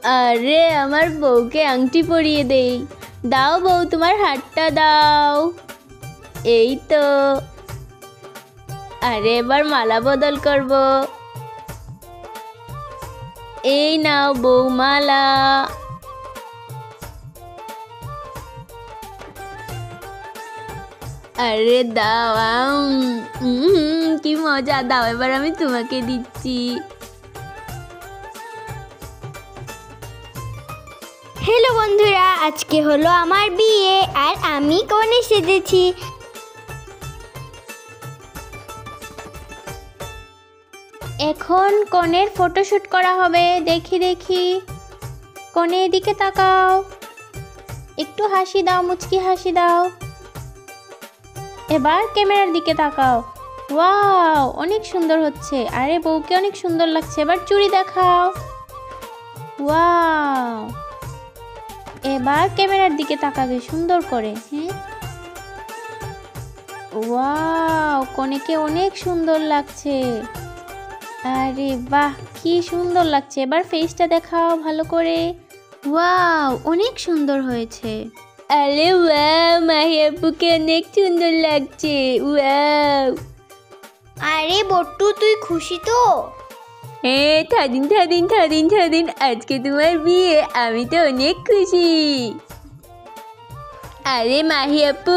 আরে আমার বউকে আংটি পরিয়ে দেই। দাও বউ, তোমার হাতটা দাও। এই তো। আরে এবার মালা বদল করব। এই নাও বউ মালা। আরে দাও। কি মজা, দাও এবার আমি তোমাকে দিচ্ছি। হ্যালো বন্ধুরা, আজকে হলো আমার বিয়ে আর আমি কনে সেজেছি। এখন কনের ফটোশুট করা হবে। দেখি দেখি, কনে এদিকে তাকাও, একটু হাসি দাও, মুচকি হাসি দাও। এবার ক্যামেরার দিকে তাকাও। ওয়াও, অনেক সুন্দর হচ্ছে। আরে বউকে অনেক সুন্দর লাগছে। এবার চুড়ি দেখাও। ওয়াও, এবার ক্যামেরার দিকে তাকাবে সুন্দর করে। হ্যাঁ, ওয়াও, কনেকে অনেক সুন্দর লাগছে। আরে বাহ, কি সুন্দর লাগছে। এবার ফেসটা দেখাও ভালো করে। ওয়াও, অনেক সুন্দর হয়েছে। আরে ওয়াও, মাহি আপুকে অনেক সুন্দর লাগছে। ওয়াও। আরে বট্টু, তুই খুশি তো? থাদিন, আজকে তোমার বিয়ে, আমি তো অনেক খুশি। আরে মাহি আপু,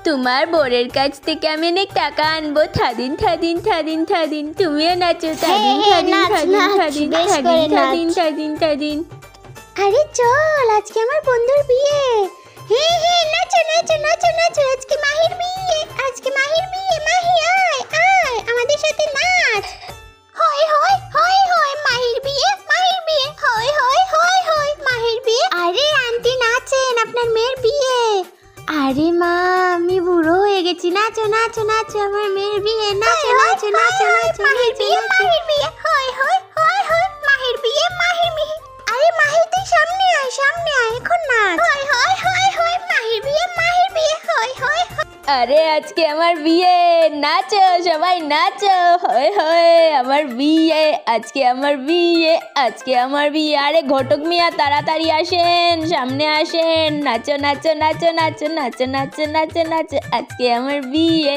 তোমার বরের কাছ থেকে আমি অনেক টাকা আনবো। থাদিন, তুমিও নাচো। থাদিন। আরে চল, আজকে আমার বন্ধুর বিয়ে। হ্যাঁ হ্যাঁ, নাচো নাচো নাচো নাচো, আজকে মাহির বিয়ে, আজকে মাহির বিয়ে। মাহি আয় আয়, আমাদের সাথে নাচ। হয় হয় হয় হয়, মাহির বিয়ে, মাহির বিয়ে। হয় হয় হয় হয়, মাহির বিয়ে। আরে আন্টি নাচেন, আপনার মেয়ের বিয়ে। আরে মা, আমি বুড়ো হয়ে গেছি। নাচো নাচো নাচো, আমার মেয়ের বিয়ে। নাচো নাচো নাচো নাচো, মাহির বিয়ে, মাহির বিয়ে। হয় হয় হয় হয়, মাহির বিয়ে, মাহির বিয়ে। আরে মাহি, তুই সামনে আয়, সামনে আয়, এখন নাচ। হয় হয় হয় হয়, মাহির বিয়ে, মাহির বিয়ে। হয় হয়। আরে আজকে আমার বিয়ে, নাচো সবাই নাচো। হয় আমার বিয়ে, আজকে আমার বিয়ে, আজকে আমার বিয়ে। আরে ঘটক মিয়া, তাড়াতাড়ি আসেন, সামনে আসেন। নাচো নাচো নাচো নাচো নাচো নাচো নাচো নাচো, আজকে আমার বিয়ে।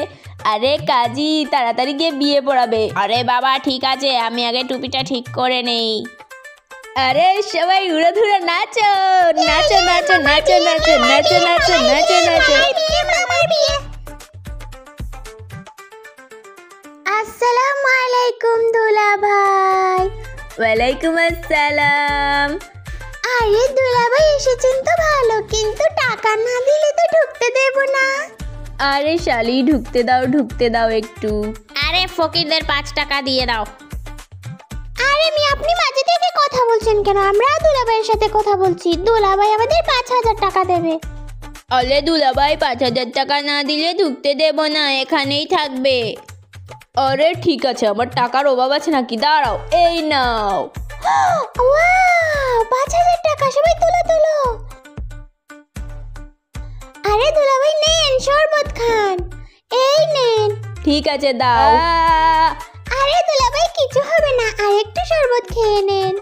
আরে কাজী, তাড়াতাড়ি গিয়ে বিয়ে পড়াবে। আরে বাবা ঠিক আছে, আমি আগে টুপিটা ঠিক করে নেই। আরে সবাই উড়াধুরা নাচো নাচো নাচো নাচো নাচো নাচো নাচো নাচো নাচো। আসসালামু আলাইকুম দুলা ভাই। ওয়ালাইকুম আসসালাম। আরে দুলা ভাই এসেছেন তো ভালো, কিন্তু টাকা না দিলে তো ঢুকতে দেব না। আরে শালি, ঢুকতে দাও একটু। আরে ফকিরদের 5 টাকা দিয়ে দাও। আরে আপনি মাঝে থেকে কথা বলছেন কেন? আমরা দুলাভাইয়ের সাথে কথা বলছি। দুলাভাই আমাদের 5,000 টাকা দেবে। আরে দুলাভাই, 5,000 টাকা না দিলে ঢুকতে দেব না, এখানেই থাকবে। আরে ঠিক আছে, আমার টাকার অভাব আছে নাকি? দাঁড়াও, এই নাও। ওয়াও, 5,000 টাকা, সবাই তুলো তুলো। আরে দুলাভাই নেন, শরবত খান। এই নেন। ঠিক আছে, দাও। আরে দুলাভাই কিছু হবে না, আরেকটু শরবত খেয়ে নেন।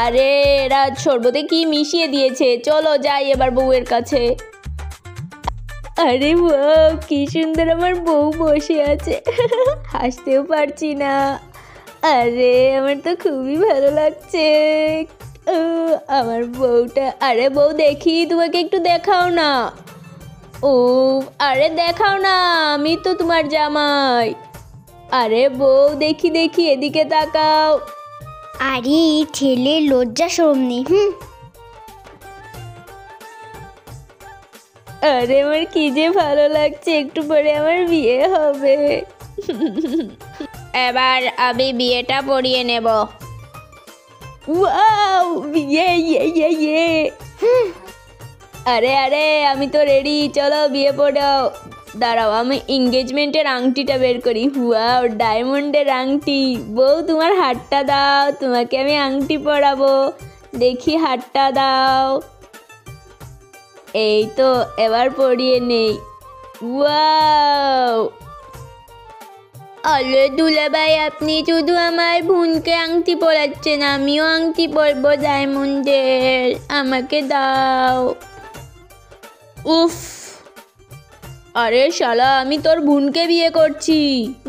আরে এরা শরবতে কি মিশিয়ে দিয়েছে? চলো যাই এবার বউয়ের কাছে। আরে বাহ, কি সুন্দর আমার বউ বসে আছে। হাসতেও পারছি না। আরে আমার তো খুবই ভালো লাগছে আমার বউটা। আরে বউ, দেখি তোমাকে একটু দেখাও না। ও আরে দেখাও না, আমি তো তোমার জামাই। আরে বউ, দেখি এদিকে তাকাও। আরে ছেলে লজ্জা শরম নেই। আরে আমার কি যে ভালো লাগছে, একটু পরে আমার বিয়ে হবে। এবার আমি বিয়েটা পড়িয়ে নেব। ওয়াও, বিয়ে, ইয়ে। আরে আমি তো রেডি, চলো বিয়ে পড়াও। দাঁড়াও, আমি এঙ্গেজমেন্টের আংটিটা বের করি। ওয়াও, ডায়মন্ডের আংটি। বউ তোমার হাতটা দাও, তোমাকে আমি আংটি পরাবো। দেখি হাতটা দাও। এই তো, এবার পরিয়ে নেই। ওয়াও, আরে দুলাভাই, আপনি শুধু আমার বোনকে আংটি পরাচ্ছেন, আমিও আংটি পরবো ডায়মন্ডের, আমাকে দাও। উফ, আরে শালা, আমি তোর বোনকে বিয়ে করছি।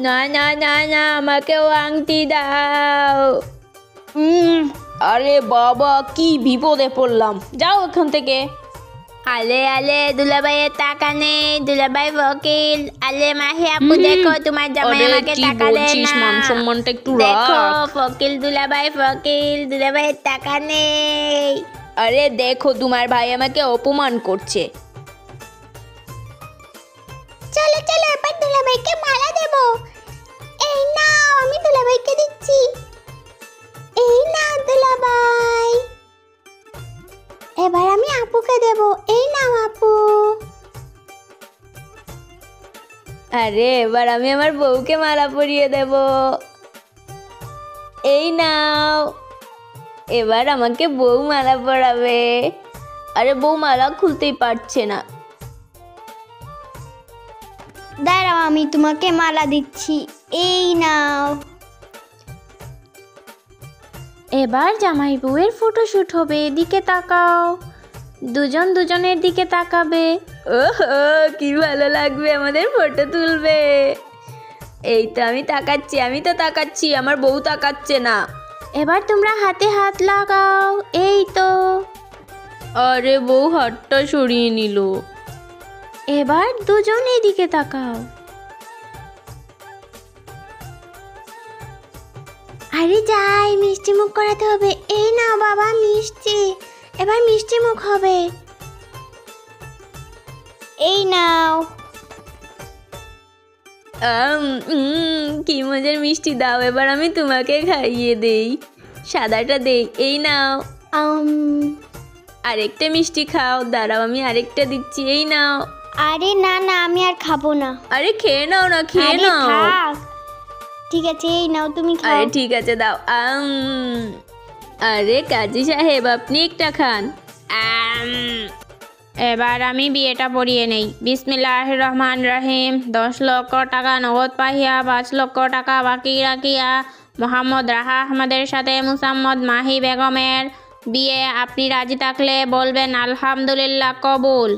না না না না, আমাকেও আংটি দাও। আরে বাবা, কি বিপদে পড়লাম, যাও এখান থেকে। আলে আলে দুলাভাইয়ের টাকা নেই, দুলাভাই বকিল। আলে মাহি আপু, দেখো তোমার জামাই আমাকে টাকা দেয় না। মান সম্মানটা একটু দেখো, ফকিল দুলাভাইয়ের টাকা নেই। আরে দেখো, তোমার ভাই আমাকে অপমান করছে। চলো চলো, এবার দুলাভাইকে মালা দেব। এই নাও, আমি দুলাভাইকে দিচ্ছি। এই নাও দুলাভাই। এবার আমি আপুকে দেব। এই নাও আপু। আরে এবার আমি আমার বউকে মালা পরিয়ে দেব। এই নাও। এবার আমাকে বউ মালা পরাবে। আরে বউ মালা খুলতেই পারছে না। দাঁড়াও, আমি তোমাকে মালা দিচ্ছি। এই নাও। এবার জামাই বউয়ের ফটোশুট হবে, এদিকে তাকাও। দুজন দুজনের দিকে তাকাবে। ওহো, কি ভালো লাগবে, আমাদের ফটো তুলবে। এই তো আমি তাকাচ্ছি, আমার বউ তাকাচ্ছে না। এবার তোমরা হাতে হাত লাগাও। এই তো। আরে বউ হাতটা সরিয়ে নিল। এবার দুজন এদিকে তাকাও। আরে যাই, মিষ্টি মুখ করাতে হবে। এই নাও বাবা মিষ্টি। এবার মিষ্টি মুখ হবে। এই নাও। কি মজার মিষ্টি, দাও এবার আমি তোমাকে খাইয়ে দেই। সাদাটা দেই। এই নাও। আরেকটা মিষ্টি খাও, দাঁড়াও আমি আরেকটা দিচ্ছি। এই নাও। আরে না না, আমি আর খাবো না। আরে খেয়ে নাও না, খেয়ে নাও। থাক, ঠিক আছে, এই নাও তুমি খাও। আরে ঠিক আছে, দাও। আরে কাজী সাহেব, আপনি একটা খান। এবার আমি বিয়েটা পড়িয়ে নেই। বিসমিল্লাহির রহমান রহিম। 10 লক্ষ টাকা নগদ পাহিয়া 5 লক্ষ টাকা বাকি রাখিয়া মোহাম্মদ রাহা আহমদের সাথে মুসাম্মদ মাহি বেগমের বিয়ে। আপনি রাজি থাকলে বলবেন আলহামদুলিল্লাহ কবুল।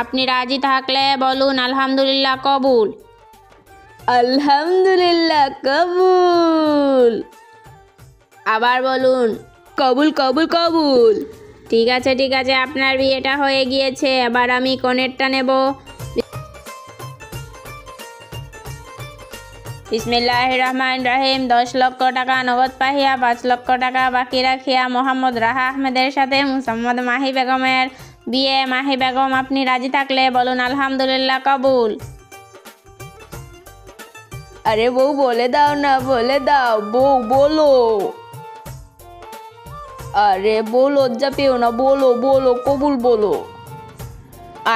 আপনি রাজি থাকলে বলুন আলহামদুলিল্লাহ কবুল। আলহামদুলিল্লাহ কবুল। আবার বলুন কবুল কবুল কবুল। ঠিক আছে ঠিক আছে, আপনার বিয়েটা হয়ে গিয়েছে। এবার আমি কনেরটা নেব। বিসমিল্লাহির রহমানির রহিম। 10 লক্ষ টাকা নগদ পাহিয়া 5 লক্ষ টাকা বাকি রাখিয়া মোহাম্মদ রাহা আহমেদের সাথে মুসাম্মদ মাহি বেগমের বিয়ে। মাহি বেগম, আপনি রাজি থাকলে বলুন আলহামদুলিল্লাহ কবুল। আরে বউ বলে দাও না, বলে দাও, বউ বলো। আরে বউ লজ্জা পেও না, বলো বলো, কবুল বলো।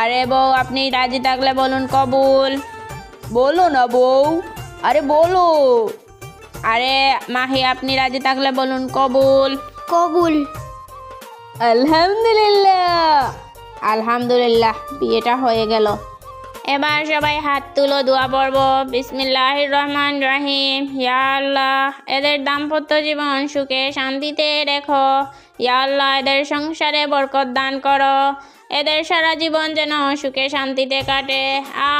আরে বউ, আপনি রাজি থাকলে বলুন কবুল। বলো না বউ, আরে বলো। আরে মাহি, আপনি রাজি থাকলে বলুন কবুল। কবুল। আলহামদুলিল্লাহ। আলহামদুলিল্লাহ, বিয়েটা হয়ে গেল। এবার সবাই হাত তুলো, দোয়া পড়ব। বিসমিল্লাহির রহমান রহিম। ইয়া আল্লাহ, এদের দাম্পত্য জীবন সুখে শান্তিতে রেখো। ইয়া আল্লাহ, এদের সংসারে বরকত দান করো। এদের সারা জীবন যেন সুখে শান্তিতে কাটে।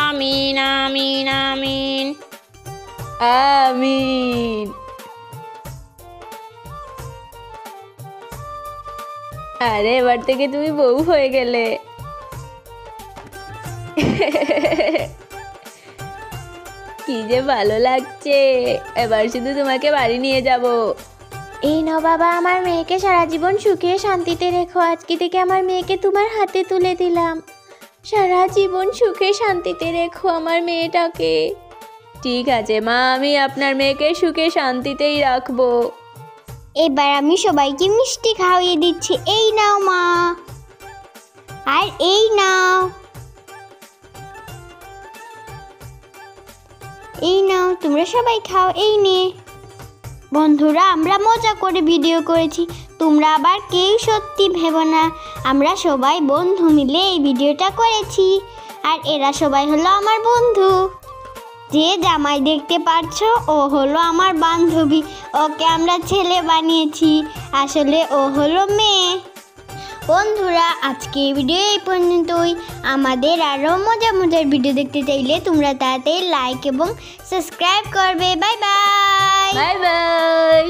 আমিন আমিন আমিন আমিন। আরে এবার থেকে তুমি বউ হয়ে গেলে। কি যে ভালো লাগছে, এবার শুধু তোমাকে বাড়ি নিয়ে যাব। এই নাও বাবা, আমার মেয়েকে সারা জীবন সুখে শান্তিতে রেখো। আজকে থেকে আমার মেয়েকে তোমার হাতে তুলে দিলাম। সারা জীবন সুখে শান্তিতে রেখো আমার মেয়েটাকে। ঠিক আছে মা, আমি আপনার মেয়েকে সুখে শান্তিতেই রাখবো। এবার আমি সবাইকে মিষ্টি খাওয়িয়ে দিচ্ছি। এই নাও মা, আর এই নাও, এই নাও, তোমরা সবাই খাও। এই নে। বন্ধুরা, আমরা মজা করে ভিডিও করেছি, তোমরা আবার কেউ সত্যি ভেবো না। আমরা সবাই বন্ধু মিলে এই ভিডিওটা করেছি, আর এরা সবাই হলো আমার বন্ধু। যে জামাই দেখতে পাচ্ছো ও হলো আমার বান্ধবী, ওকে আমরা ছেলে বানিয়েছি, আসলে ও হলো মেয়ে। বন্ধুরা আজকে ভিডিও এই পর্যন্তই। আমাদের আরও মজার ভিডিও দেখতে চাইলে তোমরা তাড়াতাড়ি লাইক এবং সাবস্ক্রাইব করবে। Bye bye. Bye bye.